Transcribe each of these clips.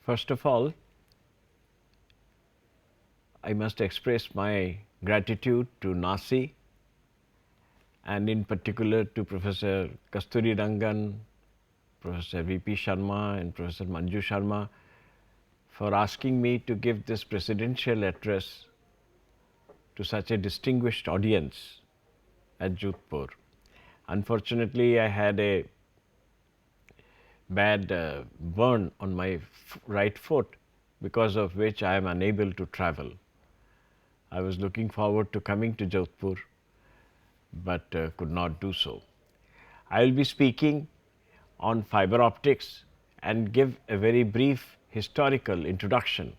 First of all, I must express my gratitude to NASI and in particular to Professor Kasturi Rangan, Professor V.P. Sharma and Professor Manju Sharma for asking me to give this presidential address to such a distinguished audience at Jodhpur. Unfortunately, I had a bad burn on my right foot, because of which I am unable to travel. I was looking forward to coming to Jodhpur, but could not do so. I will be speaking on fiber optics and give a very brief historical introduction,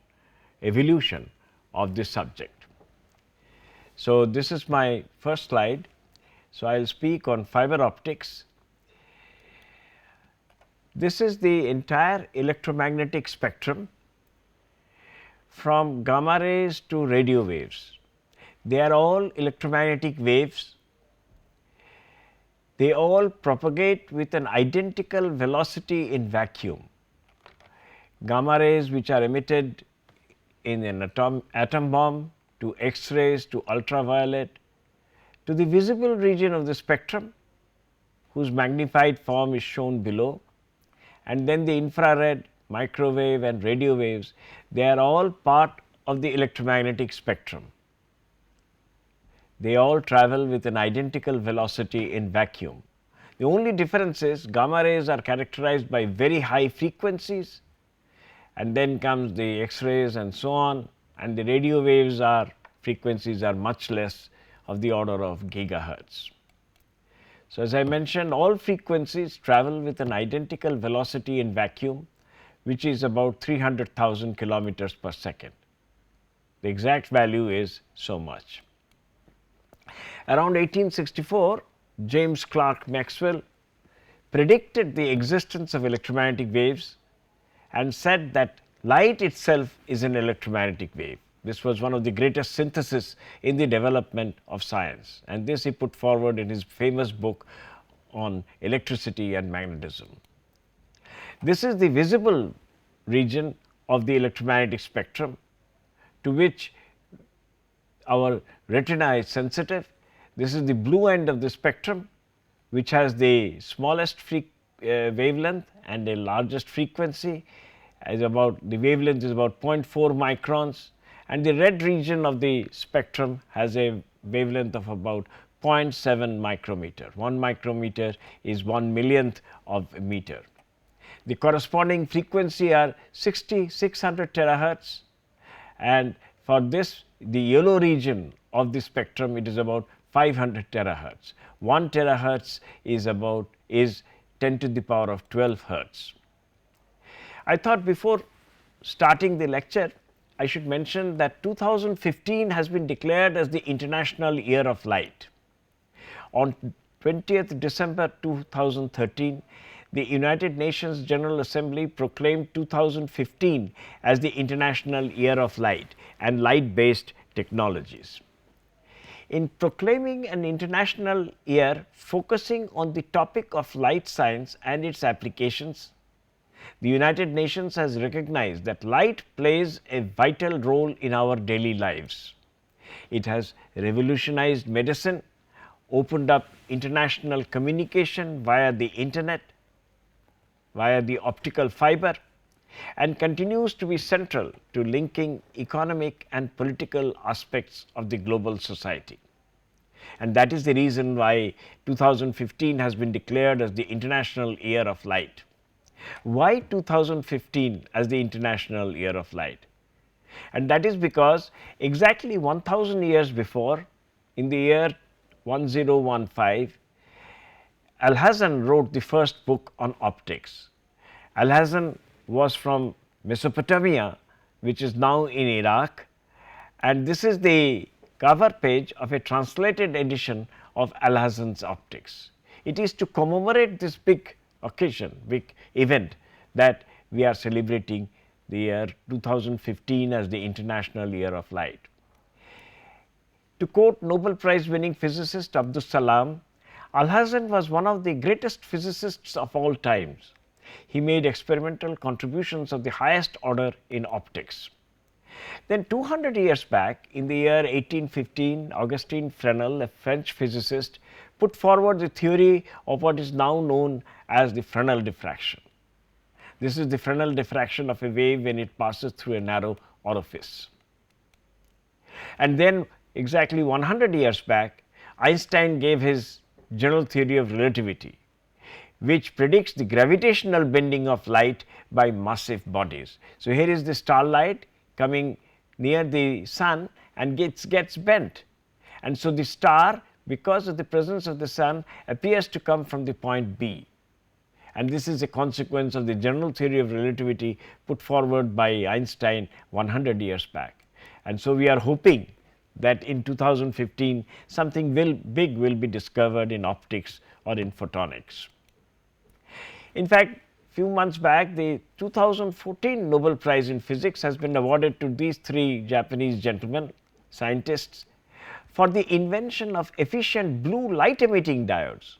evolution of this subject. So, this is my first slide. So, I will speak on fiber optics. This is the entire electromagnetic spectrum from gamma rays to radio waves. They are all electromagnetic waves. They all propagate with an identical velocity in vacuum. Gamma rays which are emitted in an atom bomb, to X-rays, to ultraviolet, to the visible region of the spectrum, whose magnified form is shown below, and then the infrared, microwave and radio waves, they are all part of the electromagnetic spectrum. They all travel with an identical velocity in vacuum. The only difference is gamma rays are characterized by very high frequencies, and then comes the X-rays and so on, and the radio waves are frequencies are much less, of the order of gigahertz. So, as I mentioned, all frequencies travel with an identical velocity in vacuum, which is about 300,000 kilometers per second. The exact value is so much. Around 1864, James Clerk Maxwell predicted the existence of electromagnetic waves and said that light itself is an electromagnetic wave. This was one of the greatest synthesis in the development of science, and this he put forward in his famous book on electricity and magnetism. This is the visible region of the electromagnetic spectrum, to which our retina is sensitive. This is the blue end of the spectrum, which has the smallest wavelength and the largest frequency. The wavelength is about 0.4 microns, and the red region of the spectrum has a wavelength of about 0.7 micrometer. 1 micrometer is 1/1,000,000th of a meter. The corresponding frequency are 600 terahertz, and for this the yellow region of the spectrum, it is about 500 terahertz. 1 terahertz is 10 to the power of 12 hertz. I thought before starting the lecture, I should mention that 2015 has been declared as the International Year of Light. On 20th December 2013, the United Nations General Assembly proclaimed 2015 as the International Year of Light and light based technologies. In proclaiming an international year focusing on the topic of light science and its applications, the United Nations has recognized that light plays a vital role in our daily lives. It has revolutionized medicine, opened up international communication via the internet, via the optical fiber, and continues to be central to linking economic and political aspects of the global society. And that is the reason why 2015 has been declared as the International Year of Light. Why 2015 as the International Year of Light? And that is because exactly 1000 years before, in the year 1015, Alhazen wrote the first book on optics. Alhazen was from Mesopotamia, which is now in Iraq, and this is the cover page of a translated edition of Alhazen's optics. It is to commemorate this big occasion, big event, that we are celebrating the year 2015 as the International Year of Light. To quote Nobel Prize winning physicist Abdus Salam, Alhazen was one of the greatest physicists of all times. He made experimental contributions of the highest order in optics. Then 200 years back, in the year 1815, Augustin Fresnel, a French physicist, put forward the theory of what is now known as the Fresnel diffraction. This is the Fresnel diffraction of a wave when it passes through a narrow orifice. And then exactly 100 years back, Einstein gave his general theory of relativity, which predicts the gravitational bending of light by massive bodies. So, here is the starlight coming near the sun and gets bent, and so the star, because of the presence of the sun, appears to come from the point B, and this is a consequence of the general theory of relativity put forward by Einstein 100 years back. And so, we are hoping that in 2015 something big will be discovered in optics or in photonics. In fact, few months back, the 2014 Nobel Prize in Physics has been awarded to these three Japanese gentlemen, scientists, for the invention of efficient blue light emitting diodes,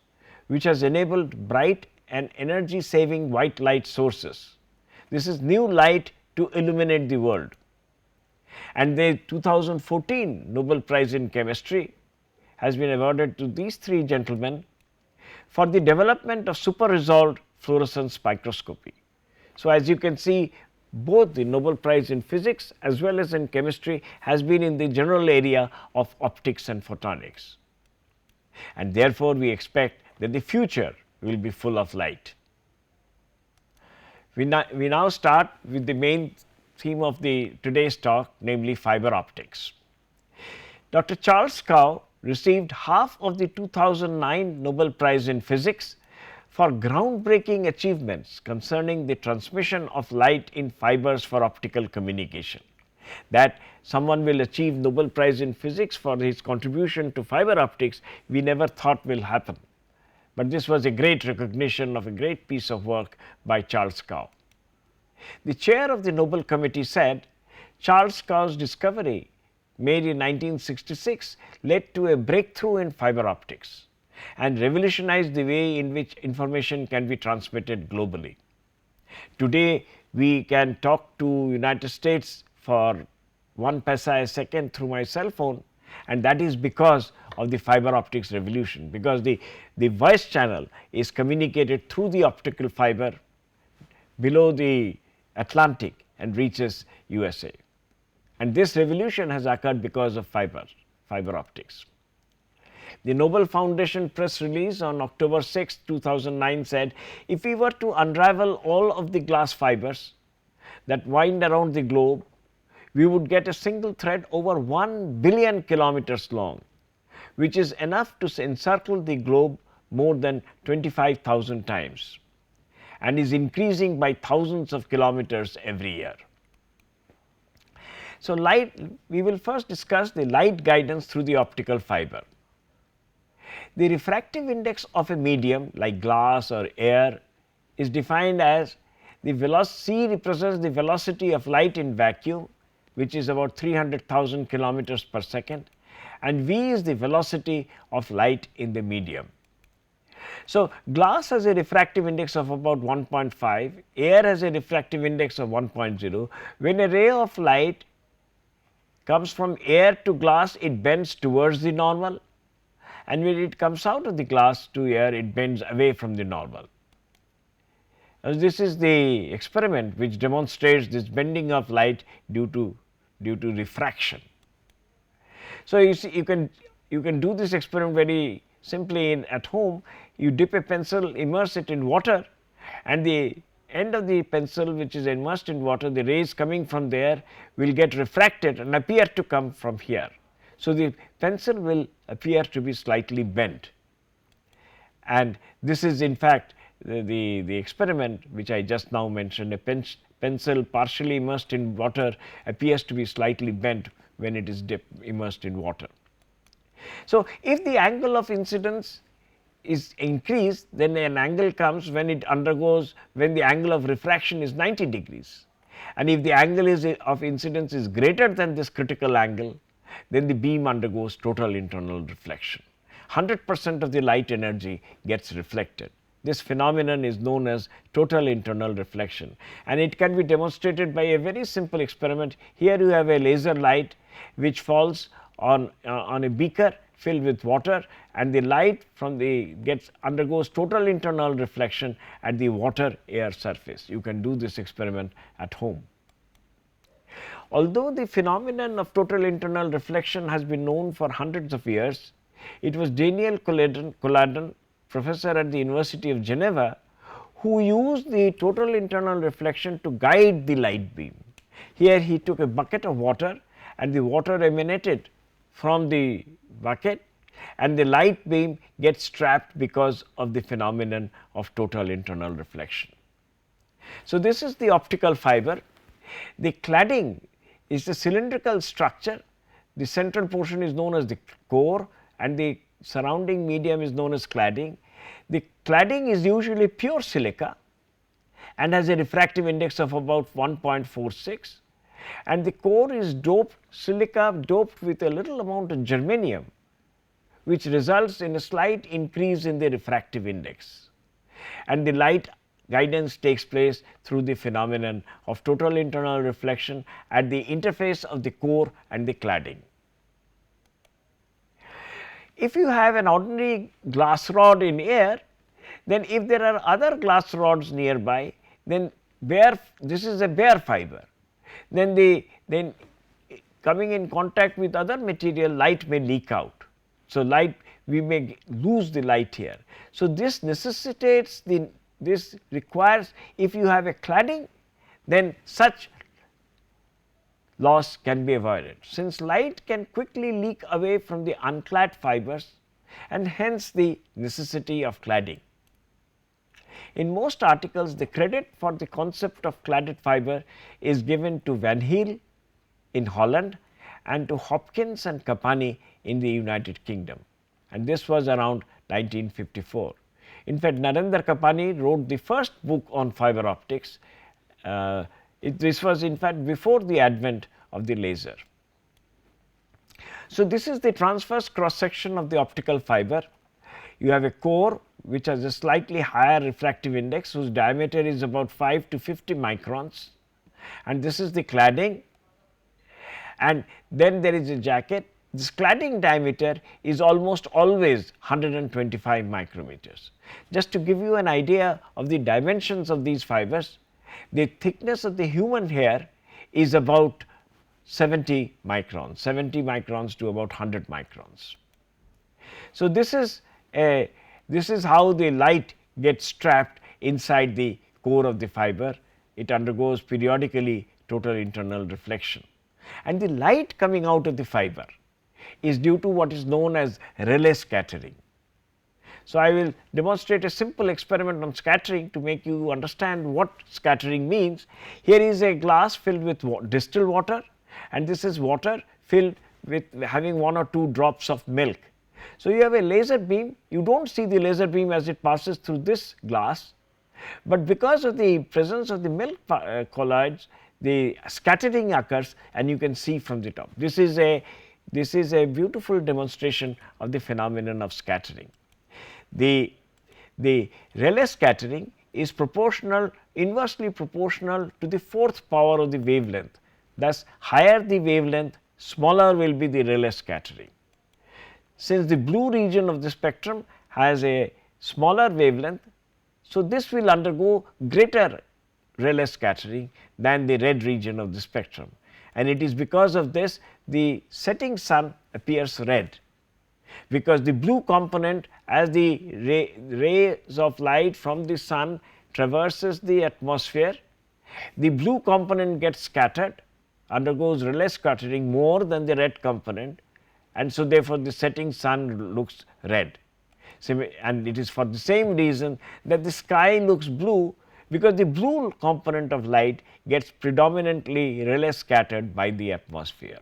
which has enabled bright and energy saving white light sources. This is new light to illuminate the world. And the 2014 Nobel Prize in Chemistry has been awarded to these three gentlemen for the development of super resolved fluorescence spectroscopy. So, as you can see, both the Nobel Prize in Physics as well as in Chemistry has been in the general area of optics and photonics, and therefore, we expect that the future will be full of light. We now start with the main theme of today's talk, namely fiber optics. Dr. Charles Kao received half of the 2009 Nobel Prize in Physics for groundbreaking achievements concerning the transmission of light in fibers for optical communication. That someone will achieve Nobel Prize in Physics for his contribution to fiber optics, we never thought will happen, but this was a great recognition of a great piece of work by Charles Kao. The chair of the Nobel Committee said Charles Kao's discovery made in 1966 led to a breakthrough in fiber optics and revolutionized the way in which information can be transmitted globally. Today, we can talk to United States for 1 paisa a second through my cell phone, and that is because of the fiber optics revolution, because the voice channel is communicated through the optical fiber below the Atlantic and reaches USA. And this revolution has occurred because of fiber optics. The Nobel Foundation press release on October 6, 2009 said, if we were to unravel all of the glass fibers that wind around the globe, we would get a single thread over 1 billion kilometers long, which is enough to encircle the globe more than 25,000 times and is increasing by thousands of kilometers every year. So, we will first discuss the light guidance through the optical fiber. The refractive index of a medium like glass or air is defined as the velocity. C represents the velocity of light in vacuum, which is about 300,000 kilometers per second, and V is the velocity of light in the medium. So, glass has a refractive index of about 1.5, air has a refractive index of 1.0. When a ray of light comes from air to glass, it bends towards the normal, and when it comes out of the glass to air, it bends away from the normal. As this is the experiment which demonstrates this bending of light due to refraction. So, you see, you can do this experiment very simply at home. You dip a pencil, immerse it in water, and the end of the pencil which is immersed in water, the rays coming from there will get refracted and appear to come from here. So, the pencil will appear to be slightly bent, and this is in fact the experiment which I just now mentioned. A pencil partially immersed in water appears to be slightly bent when it is immersed in water. So, if the angle of incidence is increased, then an angle comes when the angle of refraction is 90 degrees, and if the angle of incidence is greater than this critical angle, then the beam undergoes total internal reflection. 100% of the light energy gets reflected, This phenomenon is known as total internal reflection, and it can be demonstrated by a very simple experiment. Here you have a laser light which falls on a beaker filled with water, and the light from the undergoes total internal reflection at the water air surface. You can do this experiment at home. Although the phenomenon of total internal reflection has been known for hundreds of years, it was Daniel Colladon, professor at the University of Geneva, who used the total internal reflection to guide the light beam. Here he took a bucket of water, and the water emanated from the bucket, and the light beam gets trapped because of the phenomenon of total internal reflection. So, this is the optical fiber. The cladding is a cylindrical structure. The central portion is known as the core, and the surrounding medium is known as cladding. The cladding is usually pure silica and has a refractive index of about 1.46, and the core is silica doped with a little amount of germanium, which results in a slight increase in the refractive index, and the light guidance takes place through the phenomenon of total internal reflection at the interface of the core and the cladding. If you have an ordinary glass rod in air, then if there are other glass rods nearby, then this is a bare fiber. Then coming in contact with other material, light may leak out. So, we may lose the light here. So, this necessitates this requires, if you have a cladding, then such loss can be avoided, since light can quickly leak away from the unclad fibers, and hence the necessity of cladding. In most articles, the credit for the concept of cladded fiber is given to Van Heel in Holland and to Hopkins and Kapani in the United Kingdom, and this was around 1954. In fact, Narendra Kapani wrote the first book on fiber optics. This was in fact before the advent of the laser. So, this is the transverse cross section of the optical fiber. You have a core which has a slightly higher refractive index, whose diameter is about 5 to 50 microns, and this is the cladding, and then there is a jacket. This cladding diameter is almost always 125 micrometers. Just to give you an idea of the dimensions of these fibers, the thickness of the human hair is about 70 microns to about 100 microns. So, this is how the light gets trapped inside the core of the fiber. It undergoes periodically total internal reflection, and the light coming out of the fiber is due to what is known as relay scattering. So, I will demonstrate a simple experiment on scattering to make you understand what scattering means. Here is a glass filled with distilled water, and this is water filled with having 1 or 2 drops of milk. So, you have a laser beam. You do not see the laser beam as it passes through this glass, but because of the presence of the milk colloids, the scattering occurs, and you can see from the top. This is a beautiful demonstration of the phenomenon of scattering. The relay scattering is inversely proportional to the 4th power of the wavelength. Thus, higher the wavelength, smaller will be the relay scattering. Since the blue region of the spectrum has a smaller wavelength, so this will undergo greater relay scattering than the red region of the spectrum, and it is because of this the setting sun appears red, because the blue component, as the rays of light from the sun traverses the atmosphere, the blue component gets scattered, undergoes relay scattering more than the red component, and so therefore, the setting sun looks red. And it is for the same reason that the sky looks blue, because the blue component of light gets predominantly relay scattered by the atmosphere.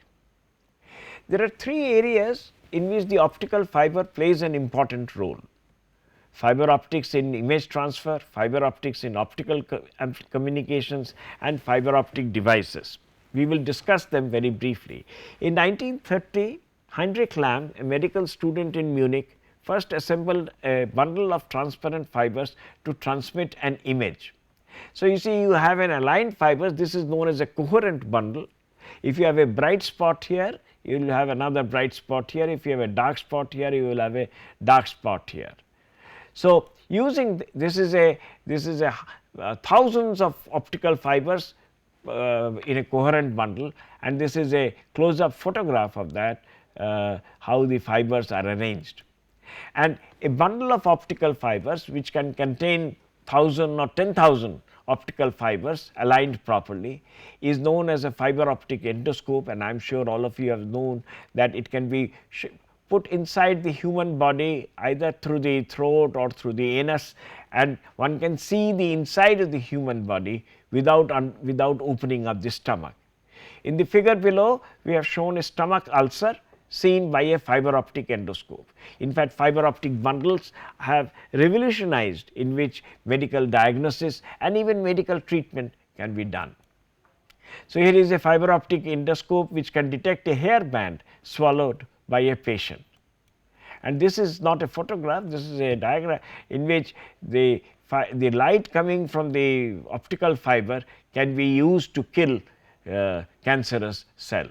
There are 3 areas in which the optical fiber plays an important role: fiber optics in image transfer, fiber optics in optical communications, and fiber optic devices. We will discuss them very briefly. In 1930, Heinrich Lamm, a medical student in Munich, first assembled a bundle of transparent fibers to transmit an image. So, you see you have an aligned fibers, this is known as a coherent bundle. If you have a bright spot here, you will have another bright spot here. If you have a dark spot here, you will have a dark spot here. So, using this is a thousands of optical fibers in a coherent bundle, and this is a close up photograph of that how the fibers are arranged. And a bundle of optical fibers which can contain 1000 or 10,000 optical fibers aligned properly is known as a fiber optic endoscope, and I am sure all of you have known that it can be put inside the human body either through the throat or through the anus, and one can see the inside of the human body without opening up the stomach. In the figure below, we have shown a stomach ulcer seen by a fiber optic endoscope. In fact, fiber optic bundles have revolutionized in which medical diagnosis and even medical treatment can be done. So, here is a fiber optic endoscope which can detect a hair band swallowed by a patient, and this is not a photograph, this is a diagram in which the light coming from the optical fiber can be used to kill cancerous cell.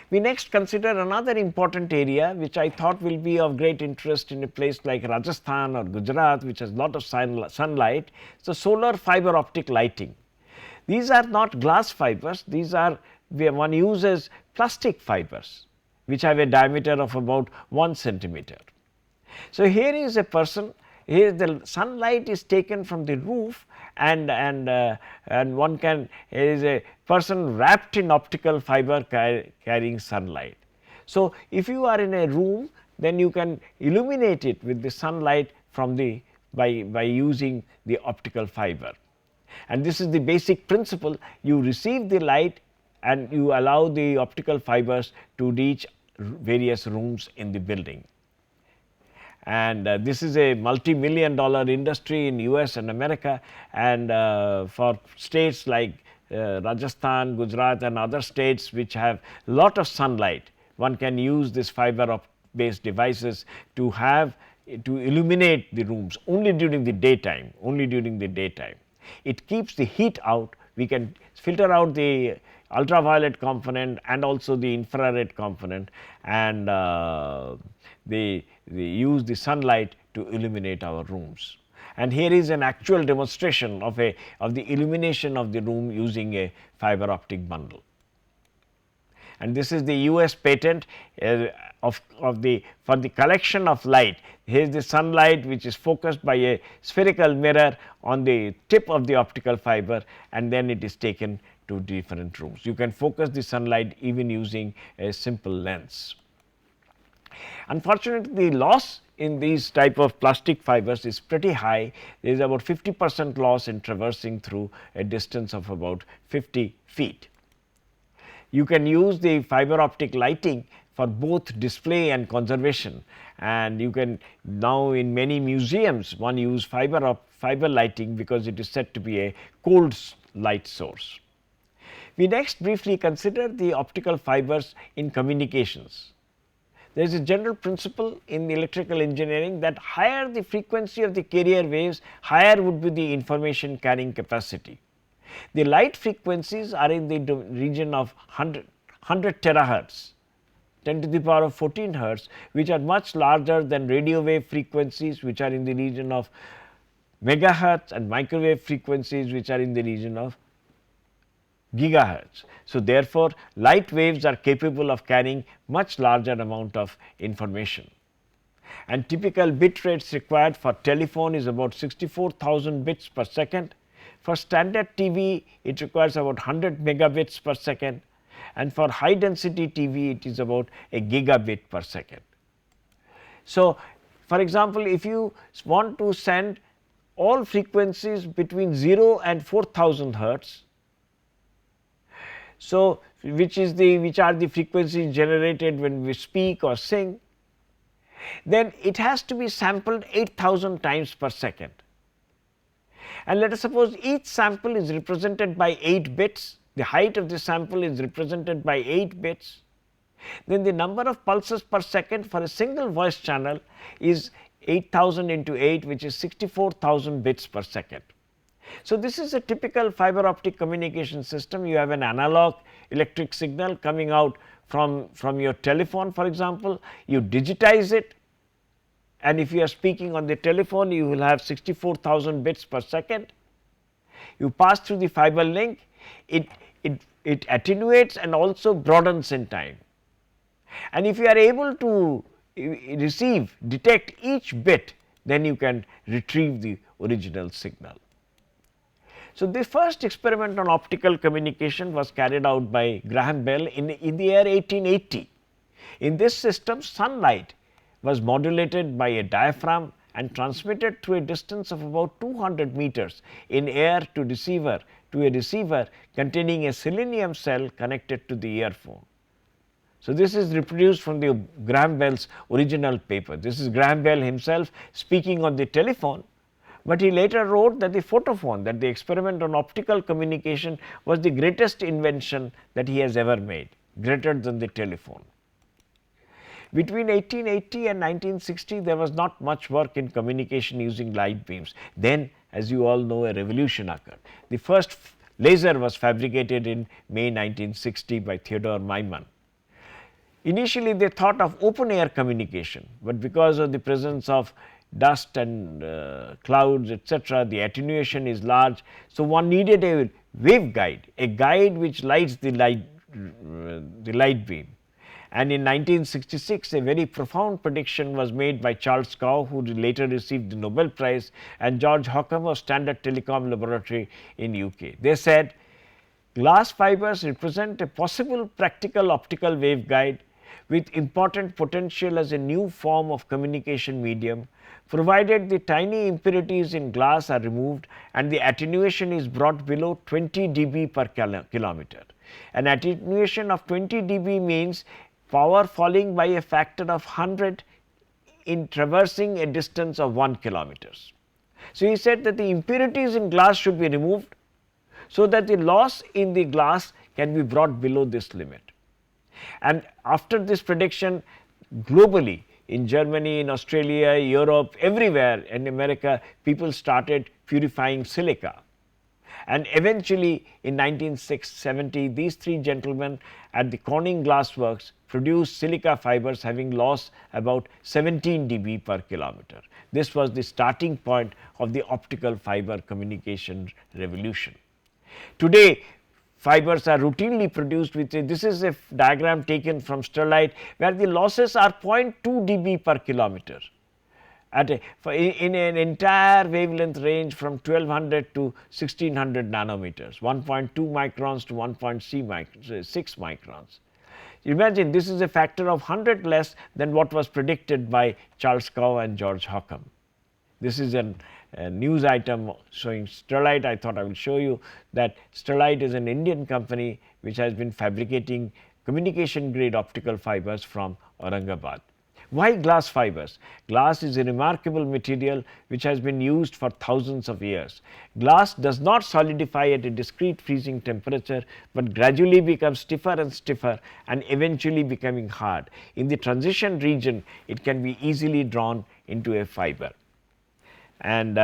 We next consider another important area which I thought will be of great interest in a place like Rajasthan or Gujarat, which has lot of sunlight. So, solar fiber optic lighting. These are not glass fibers, these are one uses plastic fibers which have a diameter of about 1 centimeter. So, here is a person, here the sunlight is taken from the roof, and one can, here is a person wrapped in optical fiber carrying sunlight. So, if you are in a room, then you can illuminate it with the sunlight from the by using the optical fiber, and this is the basic principle. You receive the light and you allow the optical fibers to reach various rooms in the building. And this is a multi-million dollar industry in US and America, and for states like Rajasthan, Gujarat and other states which have lot of sunlight, one can use this fiber based devices to illuminate the rooms only during the daytime, It keeps the heat out, we can filter out the ultraviolet component and also the infrared component, and they use the sunlight to illuminate our rooms. And here is an actual demonstration of the illumination of the room using a fiber optic bundle. And this is the US patent for the collection of light. Here is the sunlight which is focused by a spherical mirror on the tip of the optical fiber, and then it is taken to different rooms. You can focus the sunlight even using a simple lens. Unfortunately, the loss in these type of plastic fibers is pretty high. There is about 50% loss in traversing through a distance of about 50 feet. You can use the fiber optic lighting for both display and conservation, and you can now in many museums one use fiber lighting because it is said to be a cold light source. We next briefly consider the optical fibers in communications. There is a general principle in the electrical engineering that higher the frequency of the carrier waves, higher would be the information carrying capacity. The light frequencies are in the region of 100 terahertz, 10 to the power of 14 hertz, which are much larger than radio wave frequencies which are in the region of megahertz, and microwave frequencies which are in the region of gigahertz. So, therefore, light waves are capable of carrying much larger amount of information, and typical bit rates required for telephone is about 64,000 bits per second. For standard TV, it requires about 100 megabits per second, and for high density TV, it is about a gigabit per second. So, for example, if you want to send all frequencies between 0 and 4000 hertz, so which are the frequencies generated when we speak or sing, then it has to be sampled 8000 times per second. And let us suppose each sample is represented by 8 bits, the height of the sample is represented by 8 bits. then the number of pulses per second for a single voice channel is 8000 into 8, which is 64,000 bits per second. So, this is a typical fiber optic communication system. You have an analog electric signal coming out from your telephone, for example, you digitize it, and if you are speaking on the telephone, you will have 64,000 bits per second. You pass through the fiber link, it attenuates and also broadens in time. And if you are able to detect each bit, then you can retrieve the original signal. So, the first experiment on optical communication was carried out by Graham Bell in the year 1880. In this system, sunlight was modulated by a diaphragm and transmitted through a distance of about 200 meters in air to a receiver containing a selenium cell connected to the earphone. So, this is reproduced from the Graham Bell's original paper. This is Graham Bell himself speaking on the telephone, but he later wrote that the photophone, that the experiment on optical communication was the greatest invention that he has ever made, greater than the telephone. Between 1880 and 1960, there was not much work in communication using light beams. Then, as you all know, a revolution occurred. The first laser was fabricated in May 1960 by Theodore Maiman. Initially, they thought of open air communication, but because of the presence of dust and clouds, etc., the attenuation is large. So, one needed a waveguide, a guide which lights the light beam. And in 1966, a very profound prediction was made by Charles Cow, who later received the Nobel Prize, and George Hockham of Standard Telecom Laboratory in UK. They said, glass fibers represent a possible practical optical waveguide with important potential as a new form of communication medium, provided the tiny impurities in glass are removed and the attenuation is brought below 20 dB per kilometer. An attenuation of 20 dB means power falling by a factor of 100 in traversing a distance of 1 kilometer. So, he said that the impurities in glass should be removed, so that the loss in the glass can be brought below this limit. And after this prediction, globally, in Germany, in Australia, Europe, everywhere in America, people started purifying silica. And eventually in 1970, these three gentlemen at the Corning Glass Works produced silica fibers having lost about 17 dB per kilometer. This was the starting point of the optical fiber communication revolution. Today, fibers are routinely produced with this is a diagram taken from sterlite, where the losses are 0.2 dB per kilometer in an entire wavelength range from 1200 to 1600 nanometers, 1.2 microns to 1.6 microns. Imagine, this is a factor of 100 less than what was predicted by Charles Cow and George Hockham. This is a news item showing Sterlite. I thought I will show you that Sterlite is an Indian company which has been fabricating communication grade optical fibers from Aurangabad. Why glass fibers? Glass is a remarkable material which has been used for thousands of years. Glass does not solidify at a discrete freezing temperature, but gradually becomes stiffer and stiffer and eventually becoming hard. In the transition region, it can be easily drawn into a fiber. And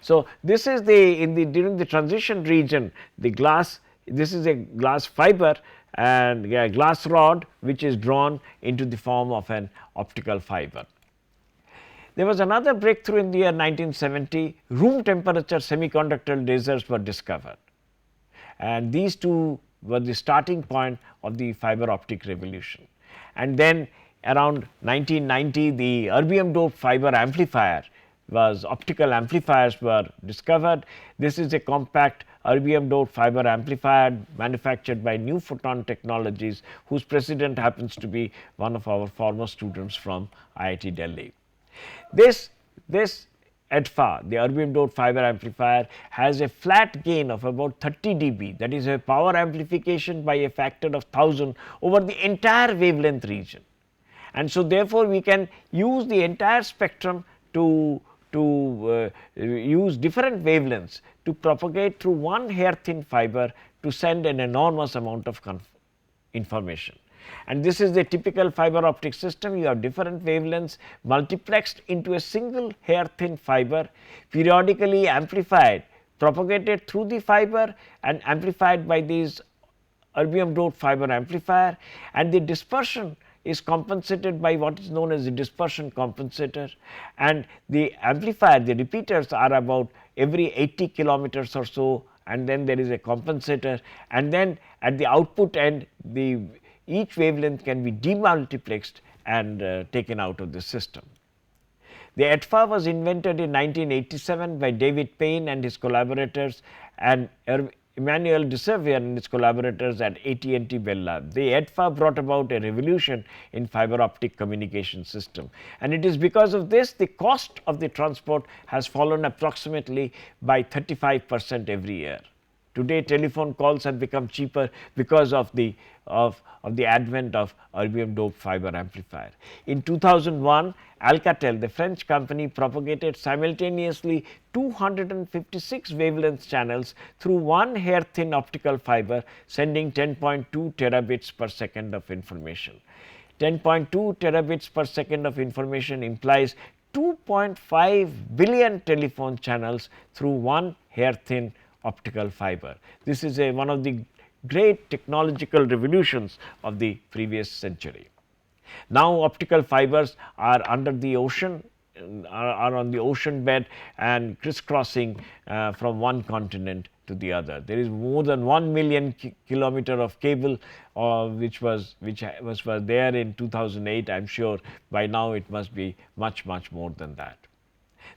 so this is during the transition region, the glass, this is a glass fiber and a glass rod which is drawn into the form of an optical fiber. There was another breakthrough in the year 1970. Room temperature semiconductor lasers were discovered, and these two were the starting point of the fiber optic revolution. And then around 1990, the erbium doped fiber amplifier optical amplifiers were discovered. This is a compact erbium doped fiber amplifier manufactured by New Photon Technologies, whose president happens to be one of our former students from IIT Delhi. This EDFA, the erbium doped fiber amplifier, has a flat gain of about 30 dB, that is a power amplification by a factor of 1000 over the entire wavelength region. And so therefore, we can use the entire spectrum to to use different wavelengths to propagate through one hair thin fiber to send an enormous amount of information. And this is the typical fiber optic system. You have different wavelengths multiplexed into a single hair thin fiber, periodically amplified, propagated through the fiber and amplified by these erbium doped fiber amplifier, and the dispersion is compensated by what is known as the dispersion compensator, and the amplifier, the repeaters are about every 80 kilometers or so, and then there is a compensator, and then at the output end each wavelength can be demultiplexed and taken out of the system. The ETFA was invented in 1987 by David Payne and his collaborators and Emmanuel Desevier and his collaborators at AT&T Bell Lab. The ETFA brought about a revolution in fiber optic communication system, and it is because of this the cost of the transport has fallen approximately by 35% every year. Today telephone calls have become cheaper because of the advent of erbium doped fiber amplifier. In 2001, Alcatel, the French company, propagated simultaneously 256 wavelength channels through one hair thin optical fiber, sending 10.2 terabits per second of information. 10.2 terabits per second of information implies 2.5 billion telephone channels through one hair thin optical fiber. This is one of the great technological revolutions of the previous century. Now optical fibers are under the ocean, are on the ocean bed and crisscrossing from one continent to the other. There is more than 1 million kilometer of cable which was there in 2008. I am sure by now it must be much more than that.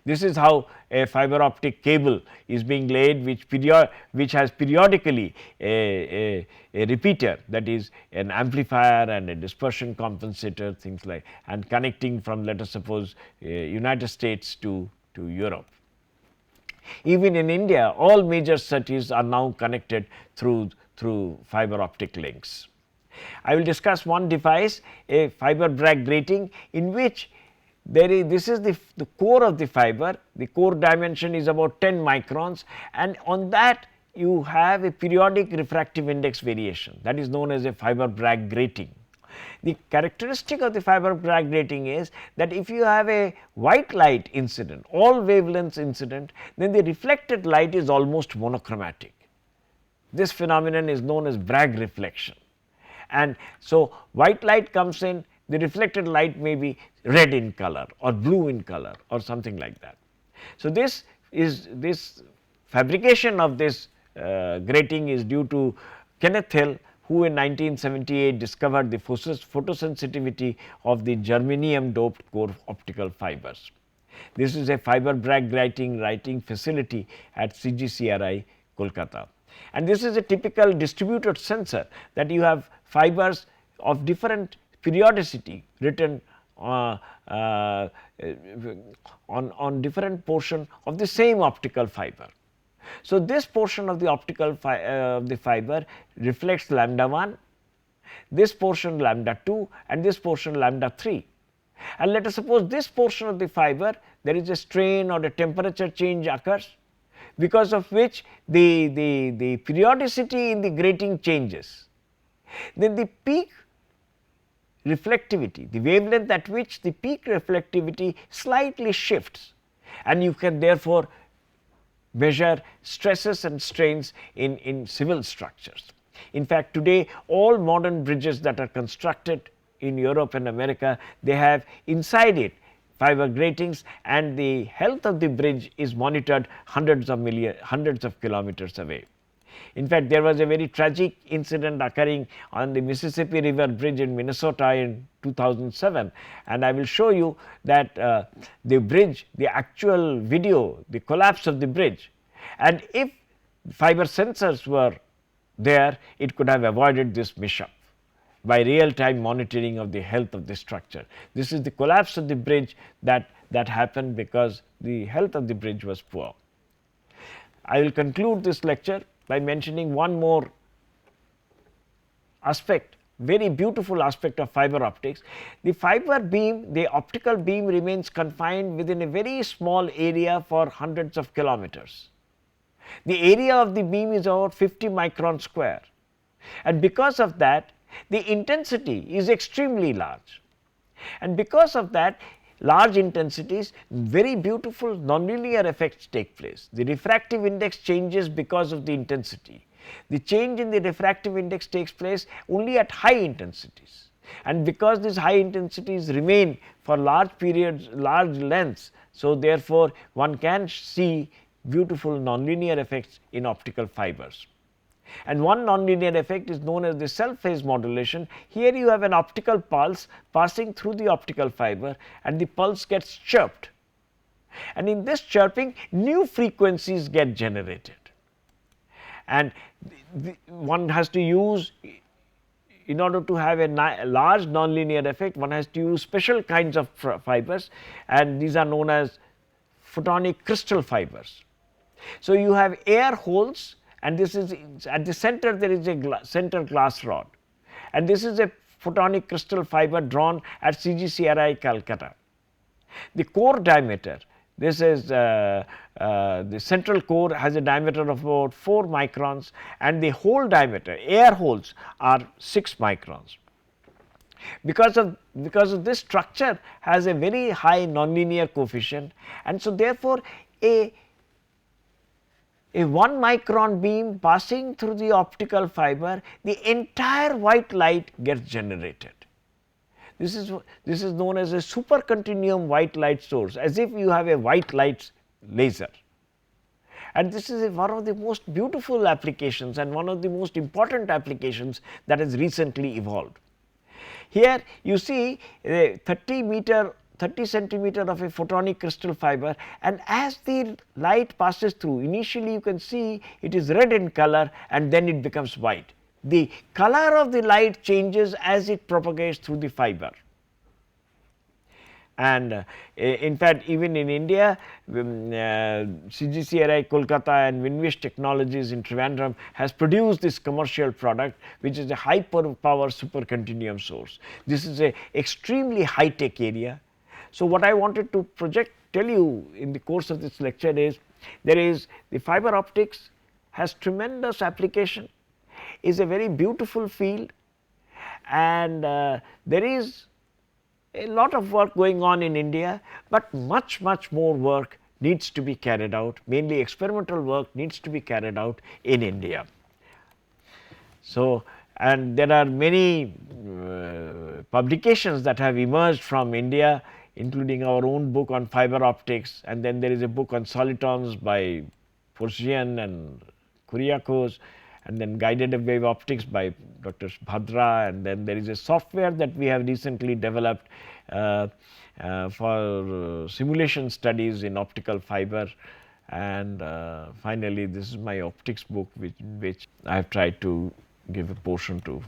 This is how a fiber optic cable is being laid, which has periodically a repeater, that is an amplifier and a dispersion compensator, things like, and connecting from, let us suppose, United States to Europe. Even in India, all major cities are now connected through fiber optic links. I will discuss one device, a fiber Bragg grating, in which this is the core of the fiber. The core dimension is about 10 microns, and on that you have a periodic refractive index variation, that is known as a fiber Bragg grating. The characteristic of the fiber Bragg grating is that if you have a white light incident, all wavelengths incident, then the reflected light is almost monochromatic. This phenomenon is known as Bragg reflection, and so white light comes in, the reflected light may be red in color or blue in color or something like that. So this fabrication of this grating is due to Kenneth Hill, who in 1978 discovered the photosensitivity of the germanium doped core optical fibers. This is a fiber Bragg grating facility at CGCRI, Kolkata. And this is a typical distributed sensor, that you have fibers of different periodicity written on different portion of the same optical fiber. So this portion of the optical fiber reflects lambda 1, this portion lambda 2, and this portion lambda 3. And let us suppose this portion of the fiber, there is a strain or a temperature change occurs, because of which the periodicity in the grating changes. Then the peak reflectivity, the wavelength at which the peak reflectivity slightly shifts, and you can therefore measure stresses and strains in civil structures. In fact, today all modern bridges that are constructed in Europe and America, they have inside it fiber gratings, and the health of the bridge is monitored hundreds of kilometers away. In fact, there was a very tragic incident occurring on the Mississippi River Bridge in Minnesota in 2007, and I will show you that the bridge, the actual video, the collapse of the bridge, and if fiber sensors were there, it could have avoided this mishap by real time monitoring of the health of the structure. This is the collapse of the bridge that happened because the health of the bridge was poor. I will conclude this lecture by mentioning one more aspect very beautiful aspect of fiber optics. The fiber beam, the optical beam remains confined within a very small area for hundreds of kilometers. The area of the beam is about 50 micron square, and because of that the intensity is extremely large, and because of that large intensities, very beautiful nonlinear effects take place. The refractive index changes because of the intensity. The change in the refractive index takes place only at high intensities, and because these high intensities remain for large periods, large lengths. So, therefore, one can see beautiful nonlinear effects in optical fibers. And one nonlinear effect is known as the self phase modulation. Here you have an optical pulse passing through the optical fiber, and the pulse gets chirped, and in this chirping new frequencies get generated, and one has to use, in order to have a large nonlinear effect, one has to use special kinds of fibers, and these are known as photonic crystal fibers. So, you have air holes, and this is at the center there is a center glass rod, and this is a photonic crystal fiber drawn at CGCRI Calcutta. The core diameter, this is the central core has a diameter of about 4 microns, and the hole diameter, air holes, are 6 microns. Because of this structure has a very high nonlinear coefficient, and so therefore a 1 micron beam passing through the optical fiber, the entire white light gets generated. This is known as a supercontinuum white light source, as if you have a white light laser, and this is one of the most beautiful applications and one of the most important applications that has recently evolved. Here you see a 30 centimeter of a photonic crystal fiber, and as the light passes through, initially you can see it is red in color and then it becomes white. The color of the light changes as it propagates through the fiber. And in fact, even in India, CGCRI Kolkata and Winwish Technologies in Trivandrum has produced this commercial product, which is a high power supercontinuum source. This is a extremely high tech area. So, what I wanted to tell you in the course of this lecture is, the fiber optics has tremendous application, is a very beautiful field, and there is a lot of work going on in India, but much more work needs to be carried out, mainly experimental work needs to be carried out in India. So, and there are many publications that have emerged from India, including our own book on fiber optics, and then there is a book on solitons by Porcian and Kuriakos, and then guided wave optics by Dr. Bhadra, and then there is a software that we have recently developed for simulation studies in optical fiber, and finally this is my optics book which I have tried to give a portion to.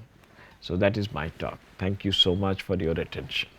So, that is my talk. Thank you so much for your attention.